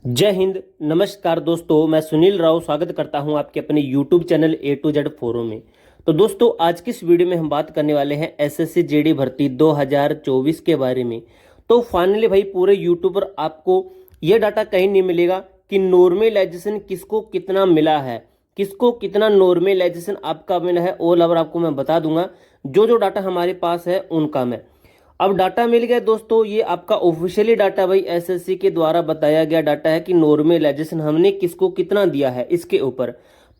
जय हिंद। नमस्कार दोस्तों, मैं सुनील राव स्वागत करता हूं आपके अपने YouTube channel A to Z forum में। तो दोस्तों, आज की इस वीडियो में हम बात करने वाले हैं एसएससी जेडी भर्ती 2024 के बारे में। तो फाइनली भाई पूरे YouTube पर आपको यह डाटा कहीं नहीं मिलेगा कि नॉर्मलाइजेशन किसको कितना मिला है, किसको कितना नॉर्मलाइजेशन आपका मिला है। ऑल ओवर आपको मैं बता दूंगा, जो डाटा हमारे पास है उनका मैं। अब डाटा मिल गया दोस्तों, ये आपका ऑफिशियली डाटा भाई एसएससी के द्वारा बताया गया डाटा है कि नॉर्मलाइजेशन हमने किसको कितना दिया है इसके ऊपर,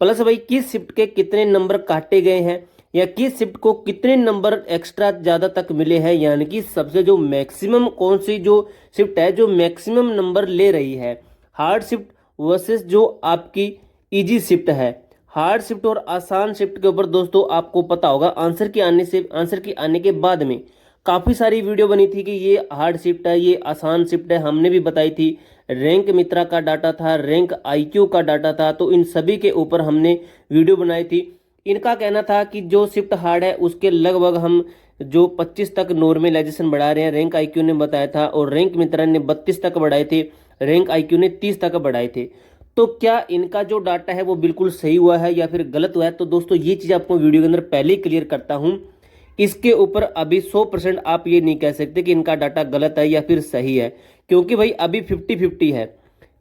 प्लस भाई किस शिफ्ट के कितने नंबर काटे गए हैं या किस शिफ्ट को कितने नंबर एक्स्ट्रा ज़्यादा तक मिले हैं, यानी कि सबसे जो मैक्सिमम कौन सी जो शिफ्ट है जो मैक्सिमम नंबर ले रही है, हार्ड शिफ्ट वर्सेस जो आपकी इजी शिफ्ट है। हार्ड शिफ्ट और आसान शिफ्ट के ऊपर दोस्तों आपको पता होगा आंसर की आने के बाद में काफ़ी सारी वीडियो बनी थी कि ये हार्ड शिफ्ट है, ये आसान शिफ्ट है, हमने भी बताई थी। रैंक मित्रा का डाटा था, रैंक आईक्यू का डाटा था, तो इन सभी के ऊपर हमने वीडियो बनाई थी। इनका कहना था कि जो शिफ्ट हार्ड है उसके लगभग हम जो 25 तक नॉर्मलाइजेशन बढ़ा रहे हैं, रैंक आईक्यू ने बताया था, और रैंक मित्रा ने 32 तक बढ़ाए थे, रैंक आईक्यू ने 30 तक बढ़ाए थे। तो क्या इनका जो डाटा है वो बिल्कुल सही हुआ है या फिर गलत हुआ है? तो दोस्तों ये चीज़ आपको वीडियो के अंदर पहले ही क्लियर करता हूँ। इसके ऊपर अभी 100% आप ये नहीं कह सकते कि इनका डाटा गलत है या फिर सही है, क्योंकि भाई अभी 50-50 है,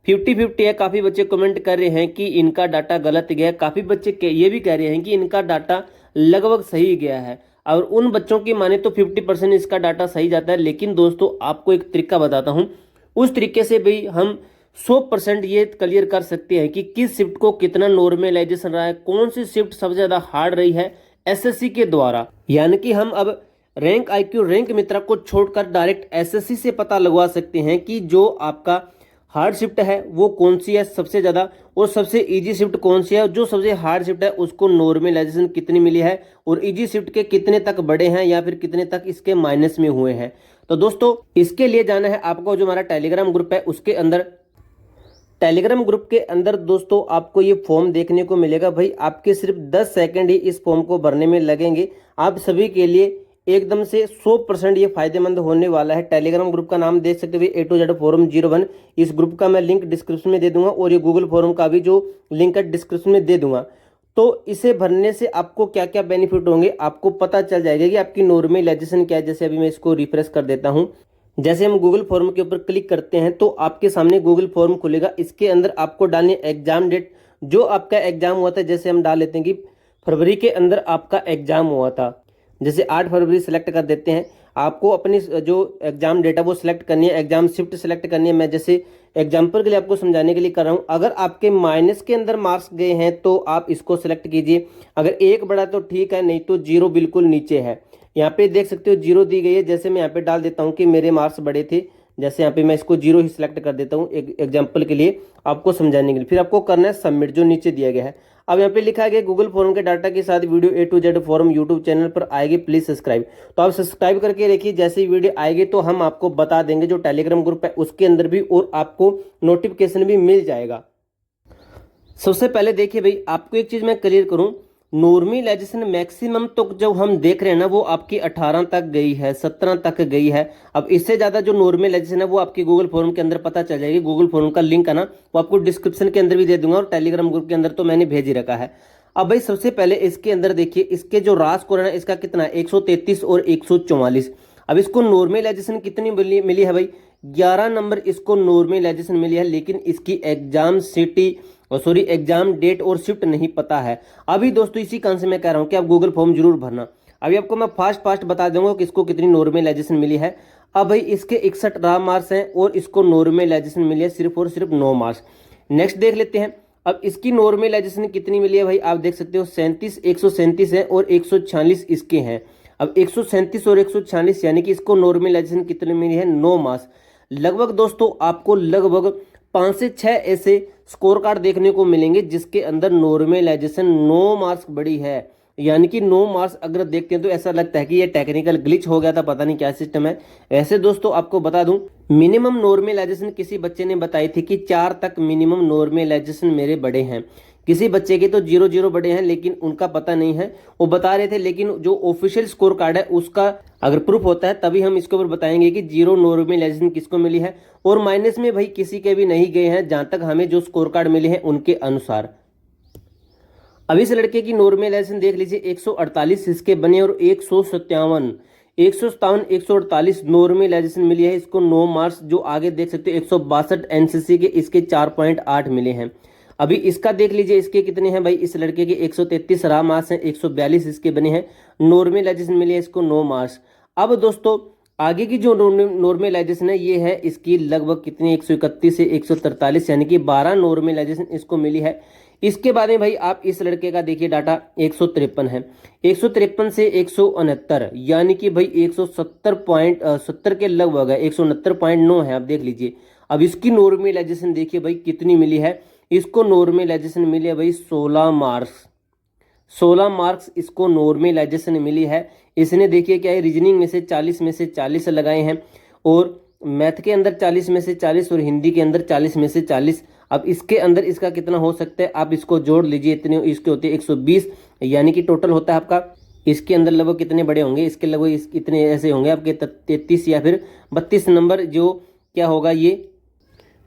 50-50 है। काफ़ी बच्चे कमेंट कर रहे हैं कि इनका डाटा गलत गया है, काफ़ी बच्चे ये भी कह रहे हैं कि इनका डाटा लगभग सही गया है, और उन बच्चों की माने तो 50% इसका डाटा सही जाता है। लेकिन दोस्तों आपको एक तरीका बताता हूँ, उस तरीके से भी हम 100% ये क्लियर कर सकते हैं कि किस शिफ्ट को कितना नॉर्मलाइजेशन रहा है, कौन सी शिफ्ट सबसे ज़्यादा हार्ड रही है एसएससी के द्वारा। यानी कि हम अब रैंक आईक्यू, रैंक मित्रा को छोड़कर डायरेक्ट एसएससी से पता लगवा सकते हैं कि जो आपका हार्ड शिफ्ट है वो कौन सी है सबसे ज़्यादा, और सबसे इजी शिफ्ट कौन सी है। जो सबसे हार्ड शिफ्ट है उसको नॉर्मलाइजेशन कितनी मिली है, और इजी शिफ्ट के कितने तक बढ़े हैं या फिर कितने तक इसके माइनस में हुए हैं। तो दोस्तों इसके लिए जाना है आपको जो हमारा टेलीग्राम ग्रुप है उसके अंदर। टेलीग्राम ग्रुप के अंदर दोस्तों आपको ये फॉर्म देखने को मिलेगा। भाई आपके सिर्फ 10 सेकंड ही इस फॉर्म को भरने में लगेंगे। आप सभी के लिए एकदम से 100% ये फायदेमंद होने वाला है। टेलीग्राम ग्रुप का नाम देख सकते हो, A to Z फोरम 01। इस ग्रुप का मैं लिंक डिस्क्रिप्शन में दे दूंगा, और ये गूगल फोरम का भी जो लिंक है डिस्क्रिप्शन में दे दूंगा। तो इसे भरने से आपको क्या क्या बेनिफिट होंगे आपको पता चल जाएगा कि आपकी नॉर्मलाइजेशन क्या है। जैसे अभी मैं इसको रिफ्रेश कर देता हूँ, जैसे हम गूगल फॉर्म के ऊपर क्लिक करते हैं तो आपके सामने गूगल फॉर्म खुलेगा। इसके अंदर आपको डालनी है एग्जाम डेट, जो आपका एग्जाम हुआ था। जैसे हम डाल लेते हैं कि फरवरी के अंदर आपका एग्जाम हुआ था, जैसे 8 फरवरी सेलेक्ट कर देते हैं। आपको अपनी जो एग्जाम डेटा वो सिलेक्ट करनी है, एग्जाम शिफ्ट सेलेक्ट करनी है। मैं जैसे एग्जाम्पल के लिए आपको समझाने के लिए कर रहा हूँ। अगर आपके माइनस के अंदर मार्क्स गए हैं तो आप इसको सिलेक्ट कीजिए, अगर 1 बढ़ा तो ठीक है, नहीं तो 0 बिल्कुल नीचे है। यहाँ पे देख सकते हो 0 दी गई है। जैसे मैं यहाँ पे डाल देता हूँ कि मेरे मार्क्स बड़े थे, जैसे यहाँ पे मैं इसको 0 ही सिलेक्ट कर देता हूँ एक एग्जाम्पल के लिए आपको समझाने के लिए। फिर आपको करना है सबमिट, जो नीचे दिया गया है। अब यहाँ पे लिखा गया गूगल फॉर्म के डाटा के साथ video A to Z forum YouTube channel पर आएगी, प्लीज सब्सक्राइब। तो आप सब्सक्राइब करके रखिए, जैसे ही वीडियो आएगी तो हम आपको बता देंगे। जो टेलीग्राम ग्रुप है उसके अंदर भी, और आपको नोटिफिकेशन भी मिल जाएगा। सबसे पहले देखिए भाई, आपको एक चीज मैं क्लियर करूं, नॉर्मलाइजेशन मैक्सिमम तो जो हम देख रहे हैं ना वो आपकी 18 तक गई है, 17 तक गई है। अब इससे ज्यादा जो नॉर्मलाइजेशन है वो आपकी गूगल फॉर्म के अंदर पता चल जाएगी। गूगल फॉर्म का लिंक है ना वो आपको डिस्क्रिप्शन के अंदर भी दे दूंगा, और टेलीग्राम ग्रुप के अंदर तो मैंने भेज ही रखा है। अब भाई सबसे पहले इसके अंदर देखिए, इसके जो राज स्कोर है इसका कितना है, 133 और 144। अब इसको नॉर्मलाइजेशन कितनी मिली है भाई, 11 नंबर इसको नॉर्मलाइजेशन मिली है। लेकिन इसकी एग्जाम सिटी और सॉरी एग्जाम डेट और शिफ्ट नहीं पता है अभी। दोस्तों इसी कारण से मैं कह रहा हूं कि आप गूगल फॉर्म जरूर भरना। अभी आपको मैं फास्ट बता दूंगा कि इसको कितनी नॉर्मलाइजेशन मिली है। अब भाई इसके 61 रॉ मार्क्स हैं और इसको नॉर्मलाइजेशन मिली है सिर्फ और सिर्फ 9 मार्क्स। नेक्स्ट देख लेते हैं, अब इसकी नॉर्मलाइजेशन कितनी मिली है भाई, आप देख सकते हो 37, 137 है और 146 इसके हैं। अब 137 और 146 यानी कि इसको नॉर्मलाइजेशन कितनी मिली है, 9 मार्क्स। लगभग दोस्तों आपको लगभग 5 से 6 ऐसे स्कोर कार्ड देखने को मिलेंगे जिसके अंदर नॉर्मलाइजेशन 9 मार्क्स बड़ी है। यानी कि 9 मार्क्स अगर देखते हैं तो ऐसा लगता है कि ये टेक्निकल ग्लिच हो गया था, पता नहीं क्या सिस्टम है। ऐसे दोस्तों आपको बता दूं, मिनिमम नॉर्मलाइजेशन किसी बच्चे ने बताई थी कि 4 तक मिनिमम नॉर्मलाइजेशन मेरे बड़े हैं। किसी बच्चे के तो 0-0 बड़े हैं लेकिन उनका पता नहीं है, वो बता रहे थे, लेकिन जो ऑफिशियल स्कोर कार्ड है उसका अगर प्रूफ होता है तभी हम इसके ऊपर बताएंगे कि 0 नॉर्मलाइजेशन किसको मिली है और माइनस में भाई किसी के भी नहीं गए हैं, जहां तक हमें जो स्कोर कार्ड मिले हैं उनके अनुसार। अब इस लड़के की नॉर्मलाइजेशन देख लीजिए, 148 इसके बने और 157 148 नॉर्मलाइजेशन मिली है इसको, 9 मार्क्स। जो आगे देख सकते हो 162 एनसीसी के इसके 4.8 मिले हैं। अभी इसका देख लीजिए, इसके कितने हैं भाई, इस लड़के के 133 रहा मार्क्स हैं, 142 इसके बने हैं, नॉर्मलाइजेशन मिली है इसको 9 मार्क्स। अब दोस्तों आगे की जो नॉर्मलाइजेशन है ये है इसकी लगभग कितनी, 131 से 143, यानी कि 12 नॉर्मलाइजेशन इसको मिली है। इसके बाद में भाई आप इस लड़के का देखिए डाटा 153 है, 153 से 169, यानी कि भाई 170 के लगभग है, 169.9 है। आप देख लीजिए, अब इसकी नॉर्मलाइजेशन देखिए भाई कितनी मिली है, इसको नॉर्मलाइजेशन मिली है भाई 16 मार्क्स, 16 मार्क्स इसको नॉर्मलाइजेशन मिली है। इसने देखिए क्या है, रीजनिंग में से 40 में से 40 लगाए हैं और मैथ के अंदर 40 में से 40 और हिंदी के अंदर 40 में से 40। अब इसके अंदर इसका कितना हो सकता है, आप इसको जोड़ लीजिए, इतने इसके होते हैं 120, यानी कि टोटल होता है आपका इसके अंदर लगभग कितने बड़े होंगे, इसके लगभग इतने ऐसे होंगे आपके 33 या फिर 32 नंबर, जो क्या होगा ये,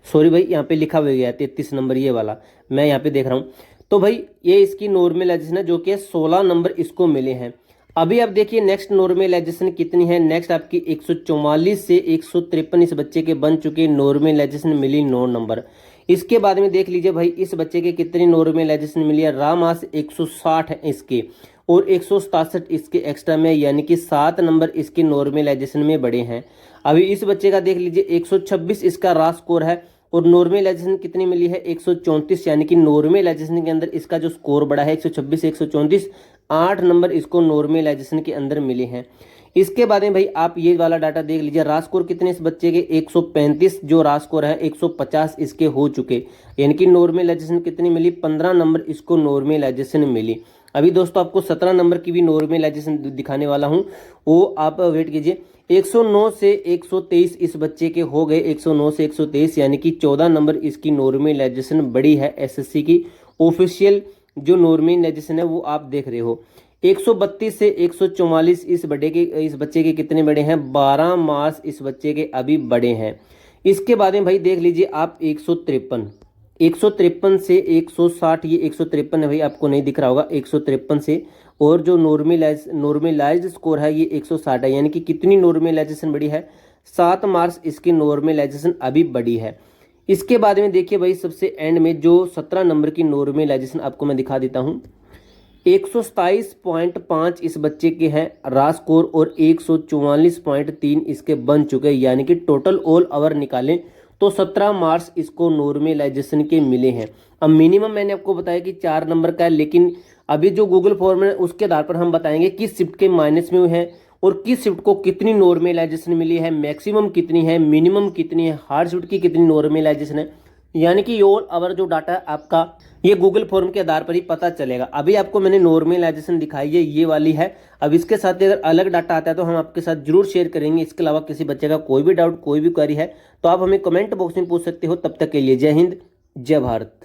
सॉरी भाई यहाँ पे लिखा हुआ गया है 33 नंबर, ये वाला मैं यहाँ पे देख रहा हूँ। तो भाई ये इसकी नॉर्मलाइजेशन है जो कि 16 नंबर इसको मिले हैं। अभी आप देखिए नेक्स्ट नॉर्मलाइजेशन कितनी है, नेक्स्ट आपकी 144 से 153 इस बच्चे के बन चुके, नॉर्मलाइजेशन मिली 9 नंबर। इसके बाद में देख लीजिए भाई इस बच्चे के कितनी नॉर्मलाइजेशन मिली है, रामास 160 है इसके और 167 इसके एक्स्ट्रा में, यानी कि 7 नंबर इसके नॉर्मलाइजेशन में बड़े हैं। अभी इस बच्चे का देख लीजिए 126 इसका रा स्कोर है और नॉर्मलाइजेशन कितनी मिली है 134, यानी कि नॉर्मलाइजेशन के अंदर इसका जो स्कोर बड़ा है 126 134, 8 नंबर इसको नॉर्मलाइजेशन के अंदर मिले हैं। इसके बाद में भाई आप ये वाला डाटा देख लीजिए, रा स्कोर कितने इस बच्चे के 135, जो रा स्कोर है 150 इसके हो चुके, यानी कि नॉर्मलाइजेशन कितनी मिली, 15 नंबर इसको नॉर्मलाइजेशन मिली। अभी दोस्तों आपको 17 नंबर की भी नॉर्मलाइजेशन दिखाने वाला हूँ, वो आप वेट कीजिए। 109 से 123 इस बच्चे के हो गए, 109 से 123, यानी कि 14 नंबर इसकी नॉर्मलाइजेशन बड़ी है। एसएससी की ऑफिशियल जो नॉर्मलाइजेशन है वो आप देख रहे हो। 132 से 144 इस बच्चे के कितने बड़े हैं, 12 मार्क्स इस बच्चे के अभी बड़े हैं। इसके बाद में भाई देख लीजिए आप 153 से 160, ये 153 है भाई, आपको नहीं दिख रहा होगा, 153 से, और जो नॉर्मलाइज्ड स्कोर है ये 160 है, यानी कि कितनी नॉर्मलाइजेशन बड़ी है, 7 मार्क्स इसकी नॉर्मलाइजेशन अभी बड़ी है। इसके बाद में देखिए भाई सबसे एंड में जो 17 नंबर की नॉर्मलाइजेशन आपको मैं दिखा देता हूँ, 127.5 इस बच्चे के हैं रा स्कोर और 144.3 इसके बन चुके, यानी कि टोटल ऑल ओवर निकालें तो 17 मार्क्स इसको नॉर्मलाइजेशन के मिले हैं। अब मिनिमम मैंने आपको बताया कि 4 नंबर का है, लेकिन अभी जो गूगल फॉर्म है उसके आधार पर हम बताएंगे किस शिफ्ट के माइनस में है और किस शिफ्ट को कितनी नॉर्मलाइजेशन मिली है, मैक्सिमम कितनी है, मिनिमम कितनी है, हार्ड शिफ्ट की कितनी नॉर्मलाइजेशन है, यानी कि ऑल ओवर जो डाटा है आपका ये गूगल फॉर्म के आधार पर ही पता चलेगा। अभी आपको मैंने नॉर्मलाइजेशन दिखाई है, ये वाली है। अब इसके साथ अगर अलग डाटा आता है तो हम आपके साथ जरूर शेयर करेंगे। इसके अलावा किसी बच्चे का कोई भी डाउट, कोई भी क्वेरी है तो आप हमें कमेंट बॉक्स में पूछ सकते हो। तब तक के लिए जय हिंद, जय भारत।